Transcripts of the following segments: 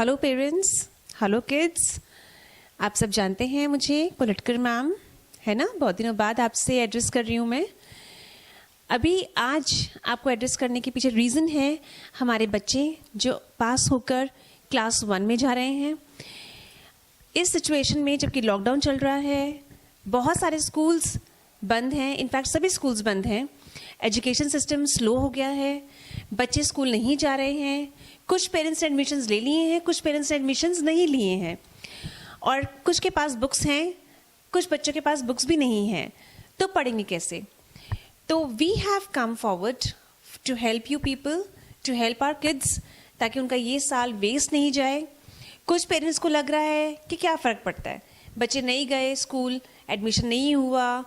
Hello parents, hello kids. आप सब जानते हैं मुझे कोलटकर मैम, है ना। बहुत दिनों बाद आपसे एड्रेस कर रही हूँ मैं। अभी आज आपको एड्रेस करने के पीछे रीज़न है हमारे बच्चे जो पास होकर क्लास 1 में जा रहे हैं। इस सिचुएशन में जबकि लॉकडाउन चल रहा है, बहुत सारे स्कूल्स बंद हैं, इनफैक्ट सभी स्कूल्स बंद हैं। एजुकेशन सिस्टम स्लो हो गया है, बच्चे स्कूल नहीं जा रहे हैं। कुछ पेरेंट्स ने एडमिशन्स ले लिए हैं, कुछ पेरेंट्स ने एडमिशन्स नहीं लिए हैं, और कुछ के पास बुक्स हैं, कुछ बच्चों के पास बुक्स भी नहीं हैं। तो पढ़ेंगे कैसे? तो we have come forward to help you people, to help our kids, ताकि उनका ये साल वेस्ट नहीं जाए। कुछ पेरेंट्स को लग रहा है कि क्या फ़र्क पड़ता है, बच्चे नहीं गए स्कूल, एडमिशन नहीं हुआ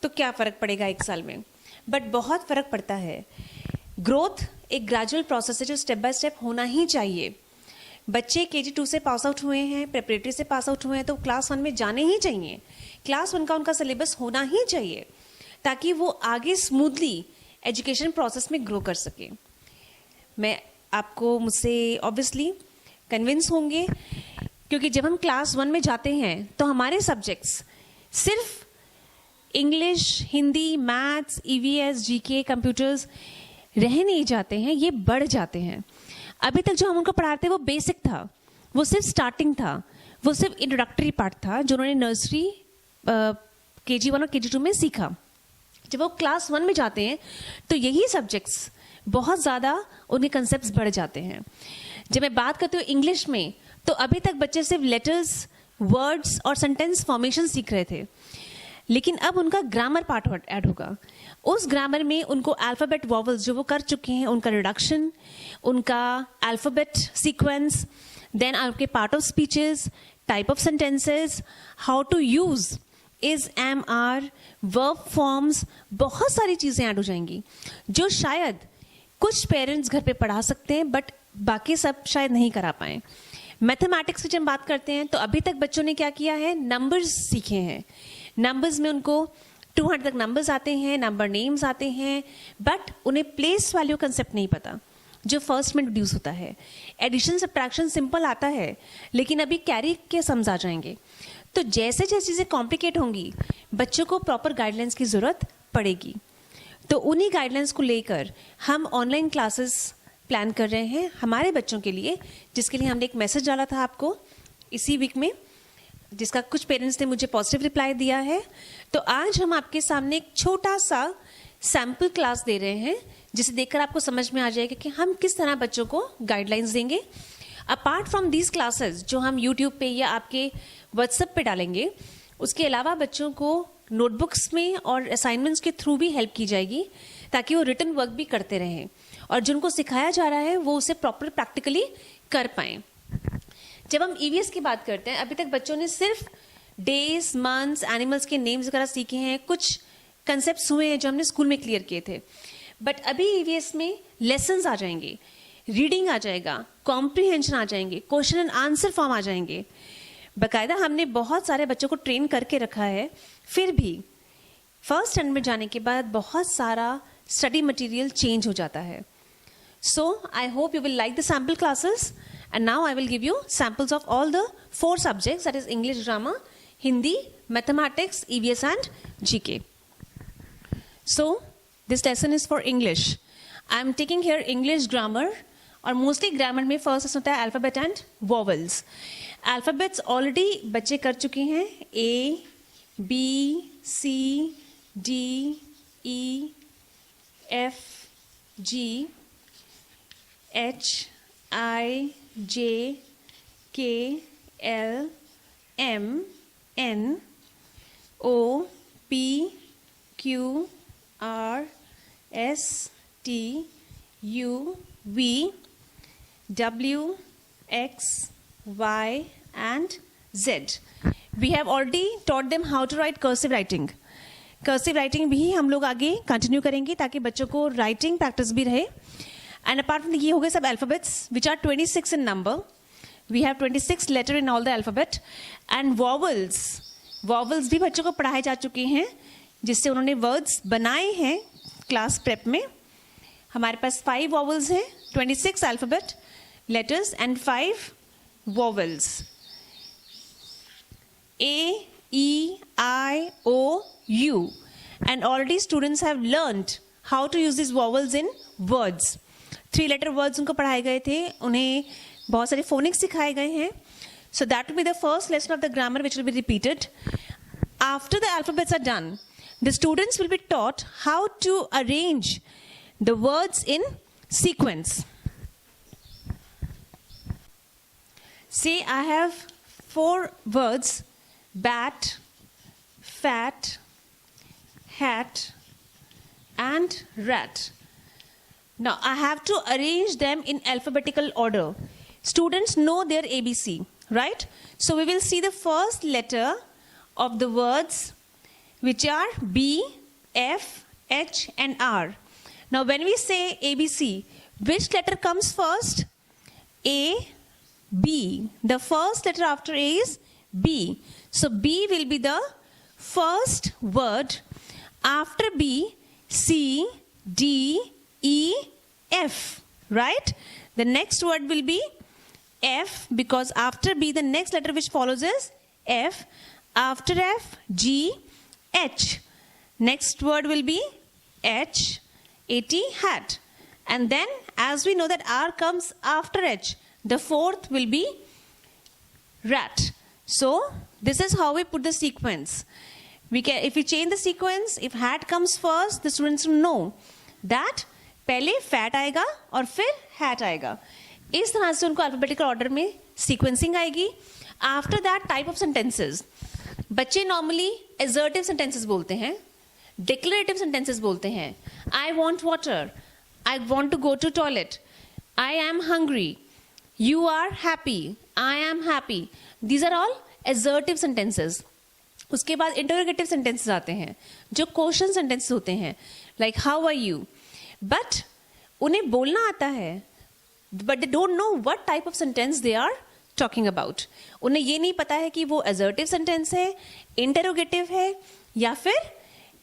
तो क्या फ़र्क पड़ेगा एक साल में। बट बहुत फ़र्क पड़ता है। ग्रोथ एक ग्रेजुअल प्रोसेस है जो स्टेप बाय स्टेप होना ही चाहिए। बच्चे KG 2 से पास आउट हुए हैं, प्रेपरेटरी से पास आउट हुए हैं, तो क्लास 1 में जाने ही चाहिए। क्लास 1 का उनका सिलेबस होना ही चाहिए ताकि वो आगे स्मूथली एजुकेशन प्रोसेस में ग्रो कर सके। मैं आपको मुझसे ऑब्वियसली कन्विंस होंगे, क्योंकि जब हम क्लास 1 में जाते हैं तो हमारे सब्जेक्ट्स सिर्फ English, Hindi, maths, EVS, GK, computers रह नहीं जाते हैं, ये बढ़ जाते हैं। अभी तक जो हम उनको पढ़ाते वो बेसिक था, वो सिर्फ स्टार्टिंग था, वो सिर्फ इंट्रोडक्टरी पार्ट था जो उन्होंने नर्सरी KG 1 और KG 2 में सीखा। जब वो क्लास 1 में जाते हैं तो यही सब्जेक्ट्स बहुत ज़्यादा उनके कंसेप्ट्स बढ़ जाते हैं। जब मैं बात करती हूँ इंग्लिश में, तो अभी तक बच्चे सिर्फ लेटर्स, वर्ड्स और सेंटेंस फॉर्मेशन सीख रहे थे, लेकिन अब उनका ग्रामर पार्ट ऐड होगा। उस ग्रामर में उनको अल्फ़ाबेट वॉवल्स जो वो कर चुके हैं, उनका रिडक्शन, उनका अल्फ़ाबेट सीक्वेंस, देन आपके part of speeches, type of sentences, how to use is, am, are, verb forms, बहुत सारी चीज़ें ऐड हो जाएंगी जो शायद कुछ पेरेंट्स घर पे पढ़ा सकते हैं बट बाकी सब शायद नहीं करा पाएँ। मैथमेटिक्स की जब हम बात करते हैं तो अभी तक बच्चों ने क्या किया है, नंबर्स सीखे हैं। नंबर्स में उनको 200 तक नंबर्स आते हैं, नंबर नेम्स आते हैं, बट उन्हें प्लेस वैल्यू कंसेप्ट नहीं पता जो फर्स्ट में इंट्रोड्यूस होता है। एडिशन सब्ट्रैक्शन सिंपल आता है, लेकिन अभी कैरी के सम्स आ जाएंगे। तो जैसे जैसे चीज़ें कॉम्प्लिकेट होंगी, बच्चों को प्रॉपर गाइडलाइंस की ज़रूरत पड़ेगी। तो उन्हीं गाइडलाइंस को लेकर हम ऑनलाइन क्लासेस प्लान कर रहे हैं हमारे बच्चों के लिए, जिसके लिए हमने एक मैसेज डाला था आपको इसी वीक में, जिसका कुछ पेरेंट्स ने मुझे पॉजिटिव रिप्लाई दिया है। तो आज हम आपके सामने एक छोटा सा सैम्पल क्लास दे रहे हैं, जिसे देखकर आपको समझ में आ जाएगा कि हम किस तरह बच्चों को गाइडलाइंस देंगे। अपार्ट फ्रॉम दीज क्लासेस जो हम यूट्यूब पे या आपके व्हाट्सएप पे डालेंगे, उसके अलावा बच्चों को नोटबुक्स में और असाइनमेंट्स के थ्रू भी हेल्प की जाएगी, ताकि वो रिटन वर्क भी करते रहें और जिनको सिखाया जा रहा है वो उसे प्रॉपर प्रैक्टिकली कर पाएँ। जब हम EVS की बात करते हैं, अभी तक बच्चों ने सिर्फ डेज, मंथ्स, एनिमल्स के नेम्स वगैरह सीखे हैं, कुछ कंसेप्ट्स हुए हैं जो हमने स्कूल में क्लियर किए थे। बट अभी EVS में लेसन्स आ जाएंगे, रीडिंग आ जाएगा, कॉम्प्रिहेंशन आ जाएंगे, क्वेश्चन एंड आंसर फॉर्म आ जाएंगे। बाकायदा हमने बहुत सारे बच्चों को ट्रेन करके रखा है। फिर भी फर्स्ट स्टैंडर्ड में जाने के बाद बहुत सारा स्टडी मटेरियल चेंज हो जाता है। So I hope you will like the sample classes, and now I will give you samples of all the 4 subjects, that is English, Grammar, Hindi, Mathematics, EVS and GK. So this lesson is for English. I am taking here English grammar, और mostly grammar में first होता है alphabet and vowels. Alphabets already बच्चे कर चुके हैं, A, B, C, D, E, F, G, H, I, J, K, L, M, N, O, P, Q, R, S, T, U, V, W, X, Y, and Z. We have already taught them how to write cursive writing. Cursive writing भी हम लोग आगे continue करेंगे ताकि बच्चों को writing practice भी रहे। And apart from ये हो गए सब alphabets which are 26 in number. We have 26 letter in all the alphabet. And vowels. Vowels भी बच्चों को पढ़ाए जा चुके हैं, जिससे उन्होंने words बनाए हैं क्लास प्रेप में। हमारे पास 5 vowels हैं, 26 alphabet letters and 5 vowels. A, E, I, O, U. And already students have learned how to use these vowels in words. 3-letter words उनको पढ़ाए गए थे, उन्हें बहुत सारे phonics सिखाए गए हैं. So that will be the first lesson of the grammar which will be repeated. After the alphabets are done, the students will be taught how to arrange the words in sequence. Say I have 4 words: bat, fat, hat, and rat. Now I have to arrange them in alphabetical order. Students know their ABC, right? So we will see the first letter of the words, which are B, F, H, and R. Now when we say ABC, which letter comes first? A, B. The first letter after A is B. So B will be the first word. After B, C, D, E, F, right? The next word will be F, because after B, the next letter which follows is F. After F, G, H. Next word will be H, AT, hat. And then, as we know that R comes after H, the fourth will be rat. So, this is how we put the sequence. If we change the sequence, if hat comes first, the students will know that पहले fat आएगा और फिर hat आएगा. इस तरह से उनको alphabetical order में sequencing आएगी. After that, type of sentences. बच्चे normally assertive sentences बोलते हैं, declarative sentences बोलते हैं. I want water. I want to go to toilet. I am hungry. You are happy. I am happy. These are all assertive sentences. उसके बाद interrogative sentences आते हैं, जो question sentences होते हैं, like how are you? But उन्हें बोलना आता है, but they don't know what type of sentence they are talking about. उन्हें ये नहीं पता है कि वो assertive sentence है, interrogative है, या फिर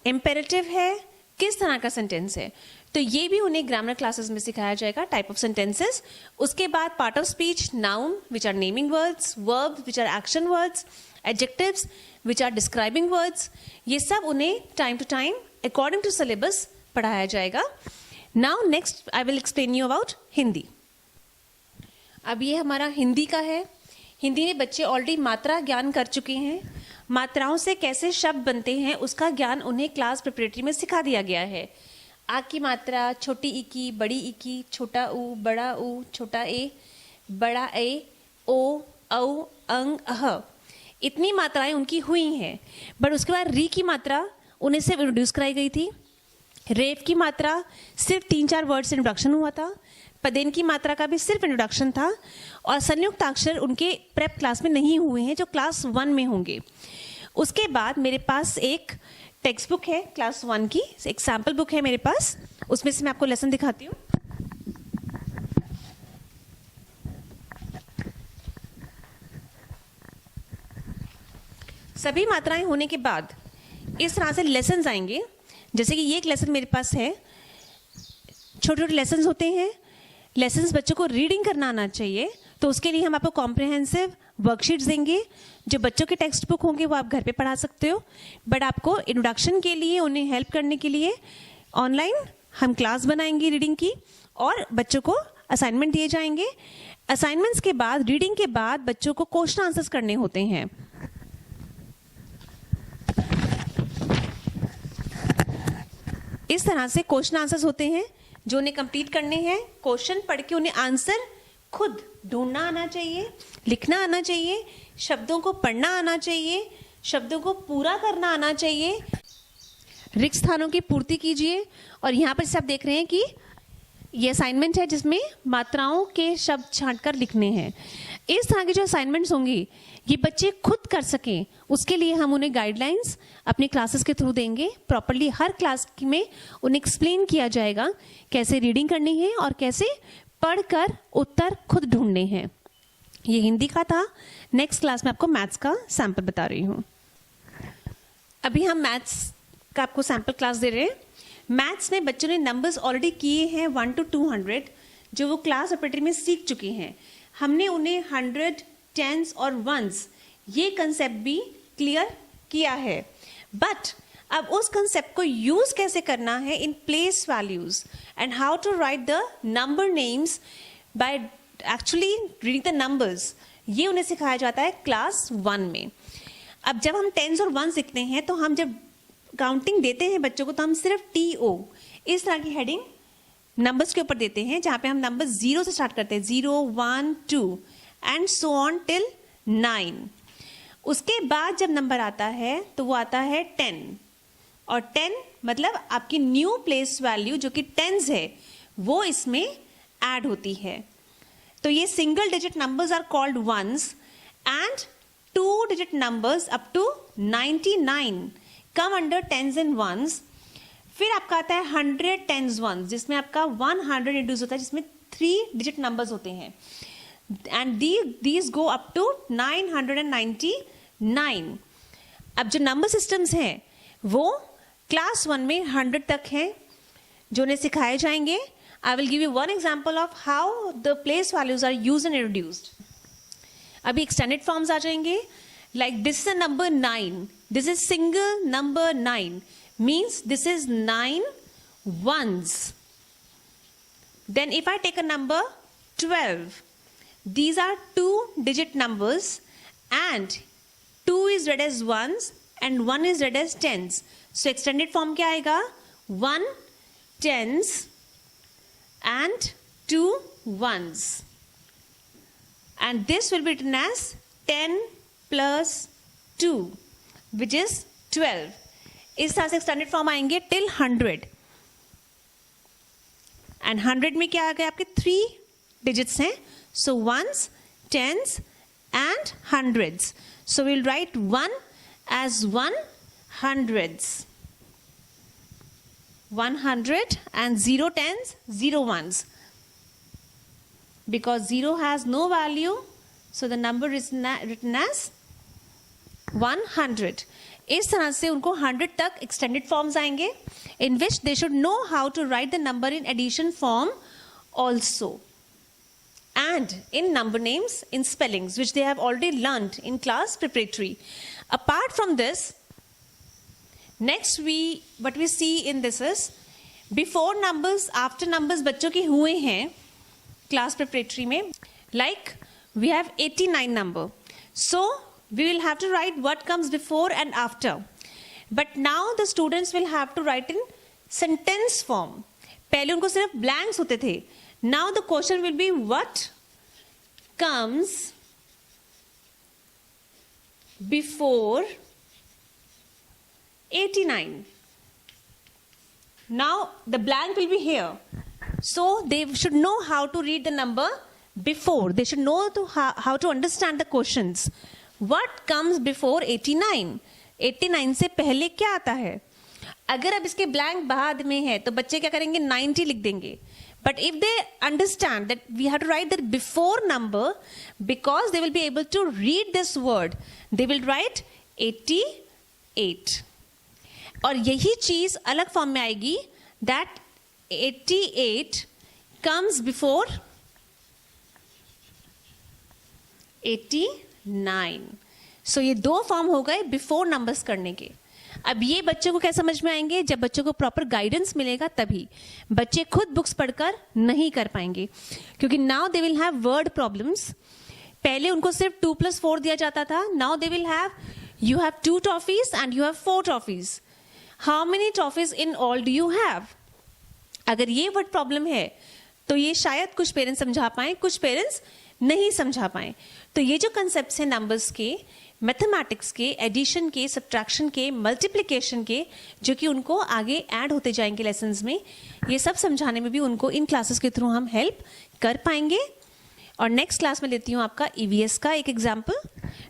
imperative है, किस तरह का sentence है. तो ये भी उन्हें ग्रामर क्लासेस में सिखाया जाएगा, टाइप ऑफ सेंटेंसेस. उसके बाद part of speech, noun which are naming words, verbs which are action words, adjectives which are describing words. ये सब उन्हें time to time according to syllabus पढ़ाया जाएगा. Now next I will explain you about Hindi. अब ये हमारा हिंदी का है. हिंदी में बच्चे ऑलरेडी मात्रा ज्ञान कर चुके हैं. मात्राओं से कैसे शब्द बनते हैं उसका ज्ञान उन्हें क्लास प्रिपरेटरी में सिखा दिया गया है. आ की मात्रा, छोटी ई की, बड़ी ई की, छोटा ऊ, बड़ा ऊ, छोटा ए, बड़ा ए, ओ, औ, अंग, अह. इतनी मात्राएं उनकी हुई हैं. बट उसके बाद री की मात्रा उन्हें सिर्फ इंट्रोड्यूस कराई गई थी. रेफ की मात्रा सिर्फ 3-4 वर्ड से इंट्रोडक्शन हुआ था. पदेन की मात्रा का भी सिर्फ इंट्रोडक्शन था. और संयुक्त अक्षर उनके प्रेप क्लास में नहीं हुए हैं, जो क्लास 1 में होंगे. उसके बाद मेरे पास एक टेक्स्ट बुक है क्लास 1 की, एक सैम्पल बुक है मेरे पास. उसमें से मैं आपको लेसन दिखाती हूँ. सभी मात्राएं होने के बाद इस तरह से लेसन्स आएंगे. जैसे कि ये एक लेसन मेरे पास है. छोटे छोटे लेसन्स होते हैं. लेसन्स बच्चों को रीडिंग करना आना चाहिए, तो उसके लिए हम आपको कॉम्प्रिहेंसिव वर्कशीट्स देंगे. जो बच्चों के टेक्स्ट बुक होंगे वो आप घर पे पढ़ा सकते हो. बट आपको इंट्रोडक्शन के लिए, उन्हें हेल्प करने के लिए ऑनलाइन हम क्लास बनाएंगे रीडिंग की, और बच्चों को असाइनमेंट दिए जाएंगे. असाइनमेंट्स के बाद, रीडिंग के बाद बच्चों को क्वेश्चन आंसर्स करने होते हैं. इस तरह से क्वेश्चन आंसर्स होते हैं जो उन्हें कंप्लीट करने हैं. क्वेश्चन पढ़ के उन्हें आंसर खुद ढूंढना आना चाहिए, लिखना आना चाहिए, शब्दों को पढ़ना आना चाहिए, शब्दों को पूरा करना आना चाहिए. रिक्त स्थानों की पूर्ति कीजिए. और यहाँ पर सब देख रहे हैं कि ये असाइनमेंट है जिसमें मात्राओं के शब्द छांटकर लिखने हैं. इस तरह के जो असाइनमेंट्स होंगे ये बच्चे खुद कर सकें, उसके लिए हम उन्हें गाइडलाइंस अपनी क्लासेस के थ्रू देंगे. प्रॉपर्ली हर क्लास में उन्हें एक्सप्लेन किया जाएगा कैसे रीडिंग करनी है और कैसे पढ़कर उत्तर खुद ढूंढने हैं. ये हिंदी का था. नेक्स्ट क्लास में आपको मैथ्स का सैंपल बता रही हूँ. अभी हम मैथ्स का आपको सैंपल क्लास दे रहे हैं. मैथ्स में बच्चों ने नंबर्स ऑलरेडी किए हैं 1 to 200, जो वो क्लास प्रिपरेटरी में सीख चुके हैं. हमने उन्हें 100 टेंस और वंस, ये कंसेप्ट भी क्लियर किया है. बट अब उस कंसेप्ट को यूज कैसे करना है in place values and how to write the number names by actually reading the numbers, ये उन्हें सिखाया जाता है क्लास 1 में. अब जब हम टेंस और वंस लिखते हैं तो हम जब काउंटिंग देते हैं बच्चों को तो हम सिर्फ TO इस तरह की हेडिंग नंबर्स के ऊपर देते हैं, जहां पे हम नंबर 0 से स्टार्ट करते हैं, 0, 1, 2 एंड सो ऑन टिल 9. उसके बाद जब नंबर आता है तो वो आता है 10, और 10 मतलब आपकी न्यू प्लेस वैल्यू जो कि टेंस है वो इसमें ऐड होती है. तो ये single digit numbers are called ones and 2 digit numbers up to 99 come under tens and ones. फिर आपका आता है 100 टेंस वंस, जिसमें आपका 100 इंट्रोड्यूस होता है, जिसमें 3 डिजिट नंबर्स होते हैं, and these go up to 999. अब जो नंबर सिस्टम्स हैं वो क्लास 1 में 100 तक हैं जो उन्हें सिखाए जाएंगे. I will give you one example of how the place values are used and introduced. अभी एक्सटेंडेड फॉर्म्स आ जाएंगे, like this is number 9, this is single number 9 means this is 9 ones. Then if I take a number 12, these are 2 digit numbers and 2 is read as ones and 1 is read as tens. So extended form क्या आएगा? 1 tens and 2 ones. And this will be written as 10 plus 2, which is 12. इस तरह से extended form आएंगे till 100. एंड 100 में क्या आ गया आपके 3 डिजिट्स हैं, so ones, tens and hundreds. So will write 1 as 100s, 100 and 0 tens, 0 ones. Because 0 has no value, so the number is written as 100. इस तरह से उनको 100 तक एक्सटेंडेड फॉर्म्स आएंगे in which they should know how to write the number in addition form also, and in number names, in spellings, which they have already learned in class preparatory. Apart from this, next what we see in this is before numbers, after numbers बच्चों के हुए हैं class preparatory में, like we have 89 number. So we will have to write what comes before and after. But now the students will have to write in sentence form. पहले उनको सिर्फ blanks होते थे. Now the question will be what comes before 89. Now the blank will be here. So they should know how to read the number before. They should know how to understand the questions. What comes before 89? 89 से पहले क्या आता है? अगर अब इसके blank बाद में है तो बच्चे क्या करेंगे? 90 लिख देंगे. But if they understand that we have to write the before number, because they will be able to read this word, they will write 88. और यही चीज अलग फॉर्म में आएगी, that 88 comes before 89. So ये दो फॉर्म हो गए बिफोर नंबर्स करने के. अब ये बच्चों को क्या समझ में आएंगे? जब बच्चों को प्रॉपर गाइडेंस मिलेगा तभी. बच्चे खुद बुक्स पढ़कर नहीं कर पाएंगे, क्योंकि now they will have word problems. पहले उनको सिर्फ 2 + 4 दिया जाता था. Now they will have, you have 2 toffees and you have 4 toffees. How many toffees in all do you have? अगर ये वर्ड प्रॉब्लम है तो ये शायद कुछ पेरेंट्स समझा पाए, कुछ पेरेंट्स नहीं समझा पाए. तो ये जो कंसेप्ट्स हैं नंबर्स के, मैथमेटिक्स के, एडिशन के, सब्ट्रैक्शन के, मल्टीप्लिकेशन के, जो कि उनको आगे ऐड होते जाएंगे लेसन्स में, ये सब समझाने में भी उनको इन क्लासेस के थ्रू हम हेल्प कर पाएंगे. और नेक्स्ट क्लास में लेती हूँ आपका ईवीएस का एक example.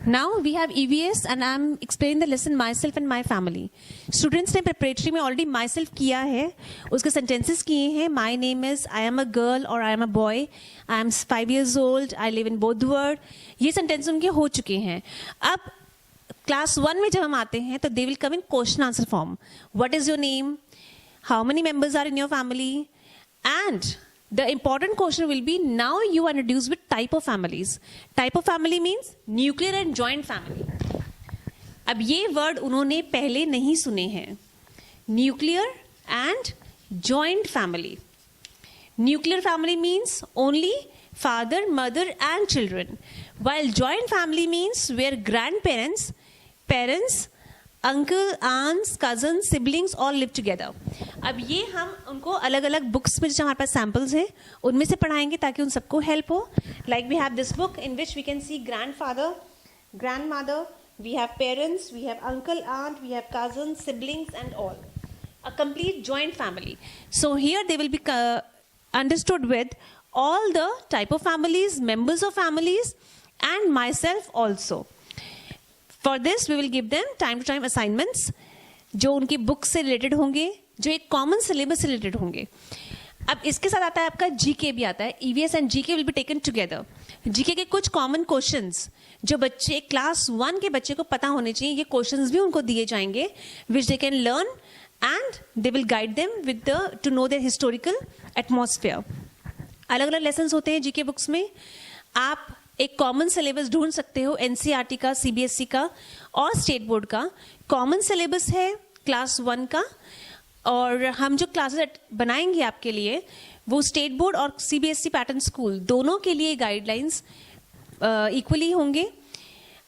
Now we have EVS and I am explain the lesson myself and my family. Students ने प्रिपरेटरी में ऑलरेडी माई सेल्फ किया है, उसके सेंटेंसेस किए हैं. My name is, I am a girl और I am a boy, I am 5 years old, I live in बोधवर्ड. ये सेंटेंस उनके हो चुके हैं. अब क्लास 1 में जब हम आते हैं तो they will come in question answer form. What is your name, how many members are in your family, and The important question will be, now you are introduced with type of families. Type of family means nuclear and joint family. अब ये word उन्होंने पहले नहीं सुने हैं, nuclear and joint family. Nuclear family means only father, mother and children, while joint family means where grandparents, parents, uncle, aunts, cousins, siblings all live together. अब ये हम उनको अलग अलग बुक्स में जो हमारे पास सैम्पल्स हैं उनमें से पढ़ाएंगे ताकि उन सबको हेल्प हो. Like we have this book in which we can see grandfather, grandmother, we have parents, we have uncle, aunt, we have cousins, siblings and all. A complete joint family. So here they will be understood with all the type of families, members of families and myself also. For this we will give them time to time assignments जो उनकी book से related होंगे, जो एक common syllabus से related होंगे. अब इसके साथ आता है आपका जीके भी आता है. EVS and GK will be taken together. GK के कुछ कॉमन क्वेश्चंस जो बच्चे क्लास 1 के बच्चे को पता होने चाहिए, ये क्वेश्चंस भी उनको दिए जाएंगे which they can learn and they will guide them with the to know their historical atmosphere. अलग अलग लेसन्स होते हैं जीके बुक्स में. आप एक कॉमन सिलेबस ढूंढ सकते हो एनसीईआरटी का, सीबीएसई का और स्टेट बोर्ड का. कॉमन सिलेबस है क्लास 1 का, और हम जो क्लासेस बनाएंगे आपके लिए वो स्टेट बोर्ड और सीबीएसई पैटर्न स्कूल दोनों के लिए गाइडलाइंस इक्वली होंगे.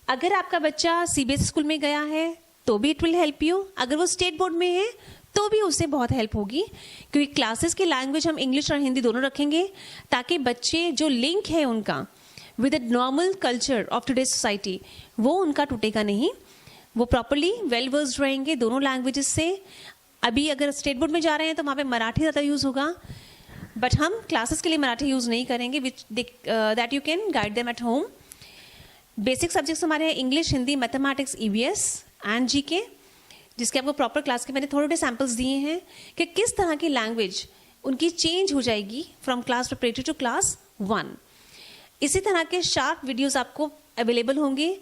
अगर आपका बच्चा सीबीएसई स्कूल में गया है तो भी इट विल हेल्प यू. अगर वो स्टेट बोर्ड में है तो भी उससे बहुत हेल्प होगी, क्योंकि क्लासेस की लैंग्वेज हम इंग्लिश और हिंदी दोनों रखेंगे ताकि बच्चे जो लिंक है उनका with the normal culture of today society वो उनका टूटेगा नहीं. वो प्रॉपरली वेल वर्स्ड रहेंगे दोनों लैंग्वेजेस से. अभी अगर स्टेट बोर्ड में जा रहे हैं तो वहाँ पे मराठी ज़्यादा यूज़ होगा, बट हम क्लासेस के लिए मराठी यूज़ नहीं करेंगे, which that you can guide them at home. Basic subjects हमारे हैं English, Hindi, mathematics, EVS and GK, जिसके आपको प्रॉपर क्लास के मैंने थोड़े सैम्पल्स दिए हैं कि किस तरह की लैंग्वेज उनकी चेंज हो जाएगी from class preparatory to class 1. इसी तरह के शार्प वीडियोस आपको अवेलेबल होंगे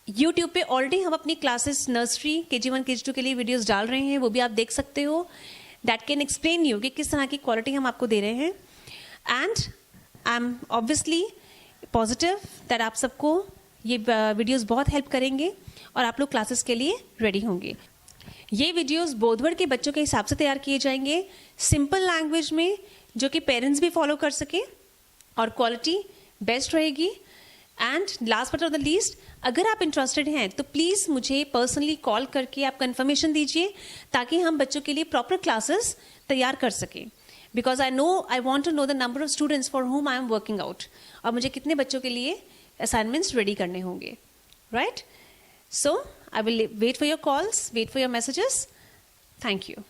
यूट्यूब पे. ऑलरेडी हम अपनी क्लासेस नर्सरी, KG1, KG2 के लिए वीडियोस डाल रहे हैं, वो भी आप देख सकते हो. दैट कैन एक्सप्लेन यू कि किस तरह की क्वालिटी हम आपको दे रहे हैं. And I M obviously positive that आप सबको ये वीडियोस बहुत हेल्प करेंगे और आप लोग क्लासेस के लिए रेडी होंगे. ये वीडियोस बोधवर्ड के बच्चों के हिसाब से तैयार किए जाएंगे, सिंपल लैंग्वेज में, जो कि पेरेंट्स भी फॉलो कर सके और क्वालिटी बेस्ट रहेगी. And last but not the least, अगर आप इंटरेस्टेड हैं तो प्लीज़ मुझे पर्सनली कॉल करके आप कंफर्मेशन दीजिए ताकि हम बच्चों के लिए प्रॉपर क्लासेस तैयार कर सकें. Because I want to know the number of students for whom I am working out, और मुझे कितने बच्चों के लिए असाइनमेंट्स रेडी करने होंगे. Right? So I will wait for your calls, wait for your messages. Thank you.